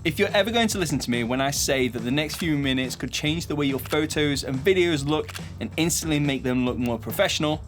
If you're ever going to listen to me when I say that the next few minutes could change the way your photos and videos look and instantly make them look more professional,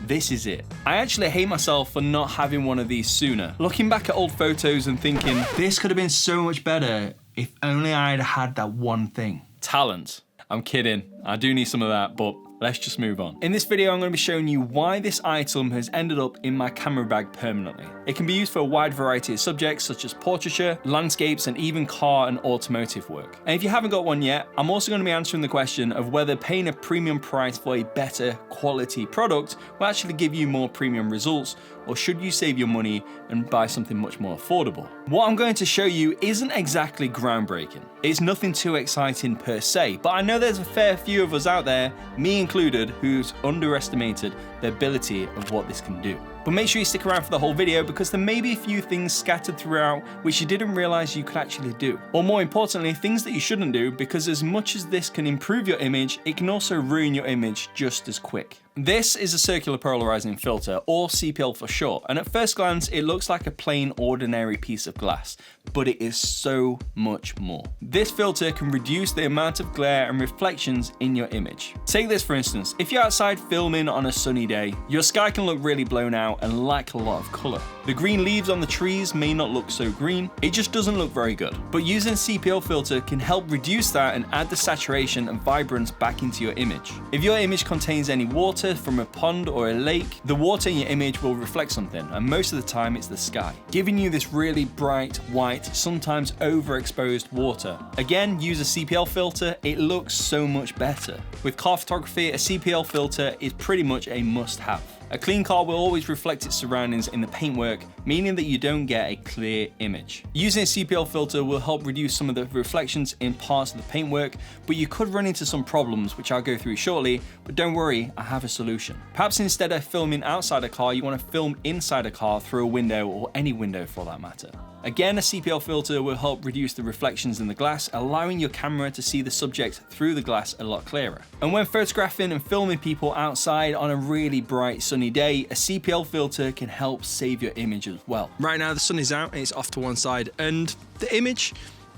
this is it. I actually hate myself for not having one of these sooner. Looking back at old photos and thinking, this could have been so much better if only I'd had that one thing. Talent. I'm kidding. I do need some of that, but let's just move on. In this video, I'm going to be showing you why this item has ended up in my camera bag permanently. It can be used for a wide variety of subjects such as portraiture, landscapes, and even car and automotive work. And if you haven't got one yet, I'm also going to be answering the question of whether paying a premium price for a better quality product will actually give you more premium results, or should you save your money and buy something much more affordable? What I'm going to show you isn't exactly groundbreaking. It's nothing too exciting per se, but I know there's a fair few of us out there, me included, who's underestimated the ability of what this can do. But make sure you stick around for the whole video because there may be a few things scattered throughout which you didn't realize you could actually do. Or more importantly, things that you shouldn't do, because as much as this can improve your image, it can also ruin your image just as quick. This is a circular polarizing filter, or CPL for short, and at first glance it looks like a plain ordinary piece of glass, but it is so much more. This filter can reduce the amount of glare and reflections in your image. Take this for instance, if you're outside filming on a sunny day, your sky can look really blown out and lack a lot of colour. The green leaves on the trees may not look so green, it just doesn't look very good. But using a CPL filter can help reduce that and add the saturation and vibrance back into your image. If your image contains any water from a pond or a lake, the water in your image will reflect something, and most of the time it's the sky, giving you this really bright, white, sometimes overexposed water. Again, use a CPL filter, it looks so much better. With car photography, a CPL filter is pretty much a must-have. A clean car will always reflect its surroundings in the paintwork, meaning that you don't get a clear image. Using a CPL filter will help reduce some of the reflections in parts of the paintwork, but you could run into some problems, which I'll go through shortly, but don't worry, I have a solution. Perhaps instead of filming outside a car, you want to film inside a car through a window, or any window for that matter. Again, a CPL filter will help reduce the reflections in the glass, allowing your camera to see the subject through the glass a lot clearer. And when photographing and filming people outside on a really bright sunny day, a CPL filter can help save your image as well. Right now the sun is out and it's off to one side, and the image,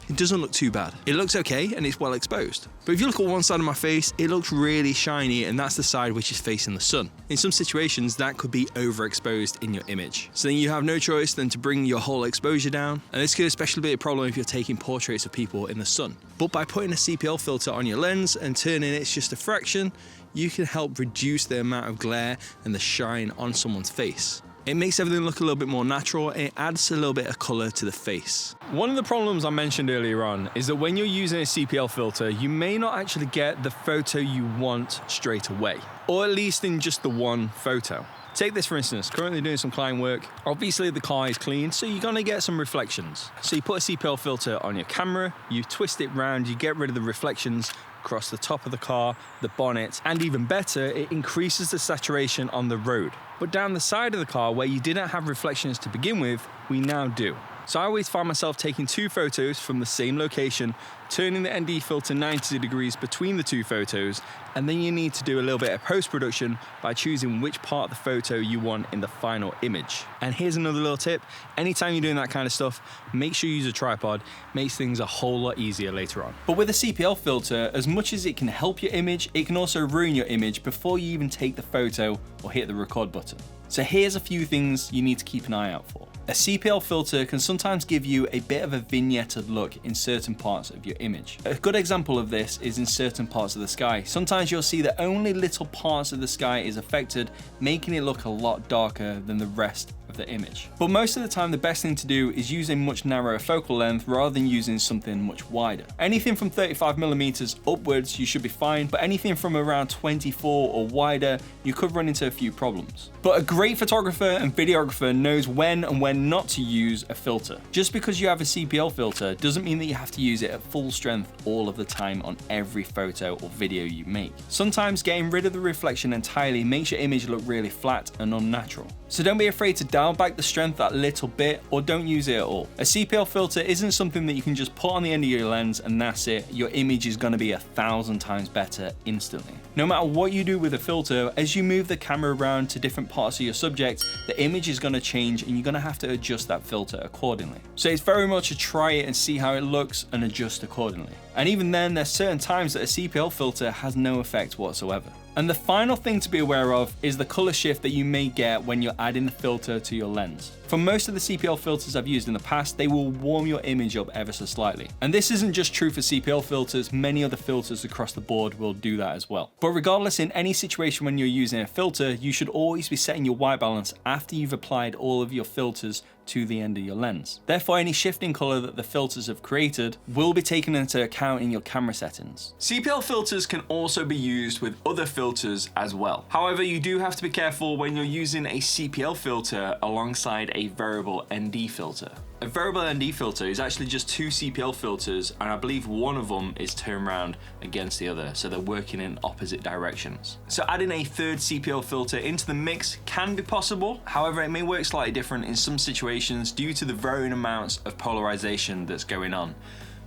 it doesn't look too bad. It looks okay and it's well exposed. But if you look at one side of my face, it looks really shiny, and that's the side which is facing the sun. In some situations, that could be overexposed in your image. So then you have no choice than to bring your whole exposure down. And this could especially be a problem if you're taking portraits of people in the sun. But by putting a CPL filter on your lens and turning it just a fraction, you can help reduce the amount of glare and the shine on someone's face. It makes everything look a little bit more natural, and it adds a little bit of colour to the face. One of the problems I mentioned earlier on is that when you're using a CPL filter, you may not actually get the photo you want straight away, or at least in just the one photo. Take this for instance, currently doing some client work. Obviously the car is clean, so you're gonna get some reflections. So you put a CPL filter on your camera, you twist it round, you get rid of the reflections across the top of the car, the bonnet, and even better, it increases the saturation on the road. But down the side of the car, where you didn't have reflections to begin with, we now do. So I always find myself taking two photos from the same location, turning the ND filter 90 degrees between the two photos, and then you need to do a little bit of post-production by choosing which part of the photo you want in the final image. And here's another little tip, anytime you're doing that kind of stuff, make sure you use a tripod, makes things a whole lot easier later on. But with a CPL filter, as much as it can help your image, it can also ruin your image before you even take the photo or hit the record button. So here's a few things you need to keep an eye out for. A CPL filter can sometimes give you a bit of a vignetted look in certain parts of your image. A good example of this is in certain parts of the sky. Sometimes you'll see that only little parts of the sky is affected, making it look a lot darker than the rest of the image. But most of the time the best thing to do is use a much narrower focal length rather than using something much wider. Anything from 35mm upwards you should be fine, but anything from around 24 or wider you could run into a few problems. But a great photographer and videographer knows when and when not to use a filter. Just because you have a CPL filter doesn't mean that you have to use it at full strength all of the time on every photo or video you make. Sometimes getting rid of the reflection entirely makes your image look really flat and unnatural. So don't be afraid to dial back the strength that little bit, or don't use it at all. A CPL filter isn't something that you can just put on the end of your lens and that's it. Your image is going to be 1,000 times better instantly. No matter what you do with a filter, as you move the camera around to different parts of your subject, the image is going to change and you're going to have to adjust that filter accordingly. So it's very much a try it and see how it looks and adjust accordingly. And even then, there's certain times that a CPL filter has no effect whatsoever. And the final thing to be aware of is the color shift that you may get when you're adding the filter to your lens. For most of the CPL filters I've used in the past, they will warm your image up ever so slightly. And this isn't just true for CPL filters, many other filters across the board will do that as well. But regardless, in any situation when you're using a filter, you should always be setting your white balance after you've applied all of your filters to the end of your lens. Therefore, any shift in color that the filters have created will be taken into account in your camera settings. CPL filters can also be used with other filters as well. However, you do have to be careful when you're using a CPL filter alongside a variable ND filter. A variable ND filter is actually just two CPL filters, and I believe one of them is turned around against the other, so they're working in opposite directions. So adding a third CPL filter into the mix can be possible. However, it may work slightly different in some situations due to the varying amounts of polarization that's going on.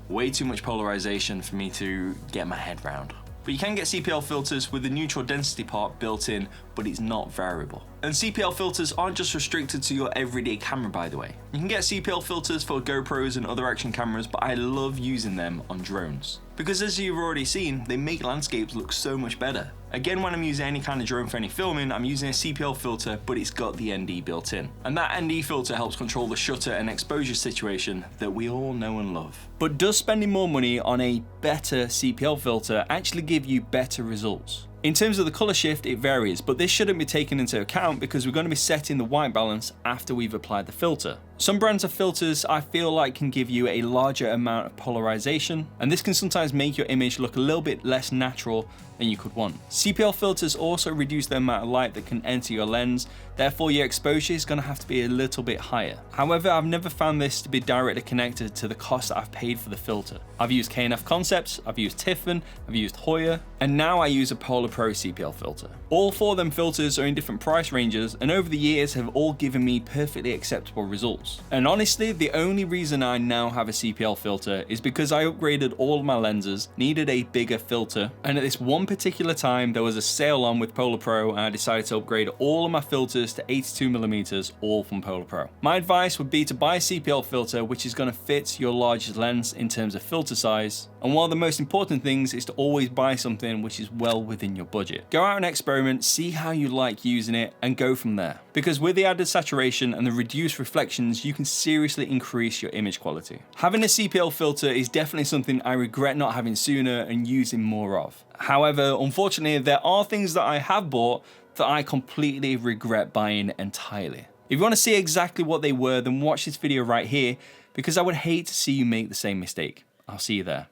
Way too much polarization for me to get my head round. But you can get CPL filters with the neutral density part built in, but it's not variable. And CPL filters aren't just restricted to your everyday camera, by the way. You can get CPL filters for GoPros and other action cameras, but I love using them on drones. Because as you've already seen, they make landscapes look so much better. Again, when I'm using any kind of drone for any filming, I'm using a CPL filter, but it's got the ND built in. And that ND filter helps control the shutter and exposure situation that we all know and love. But does spending more money on a better CPL filter actually give you better results? In terms of the color shift, it varies, but this shouldn't be taken into account because we're going to be setting the white balance after we've applied the filter. Some brands of filters I feel like can give you a larger amount of polarization, and this can sometimes make your image look a little bit less natural than you could want. CPL filters also reduce the amount of light that can enter your lens, therefore your exposure is going to have to be a little bit higher. However, I've never found this to be directly connected to the cost that I've paid for the filter. I've used K&F Concepts, I've used Tiffin, I've used Hoya, and now I use a Polar Pro CPL filter. All four of them filters are in different price ranges, and over the years have all given me perfectly acceptable results. And honestly, the only reason I now have a CPL filter is because I upgraded all of my lenses, needed a bigger filter, and at this one particular time there was a sale on with Polar Pro and I decided to upgrade all of my filters to 82mm, all from Polar Pro. My advice would be to buy a CPL filter which is going to fit your largest lens in terms of filter size, and one of the most important things is to always buy something which is well within your budget. Go out and experiment, see how you like using it, and go from there. Because with the added saturation and the reduced reflections, you can seriously increase your image quality. Having a CPL filter is definitely something I regret not having sooner and using more of. However, unfortunately, there are things that I have bought that I completely regret buying entirely. If you want to see exactly what they were, then watch this video right here, because I would hate to see you make the same mistake. I'll see you there.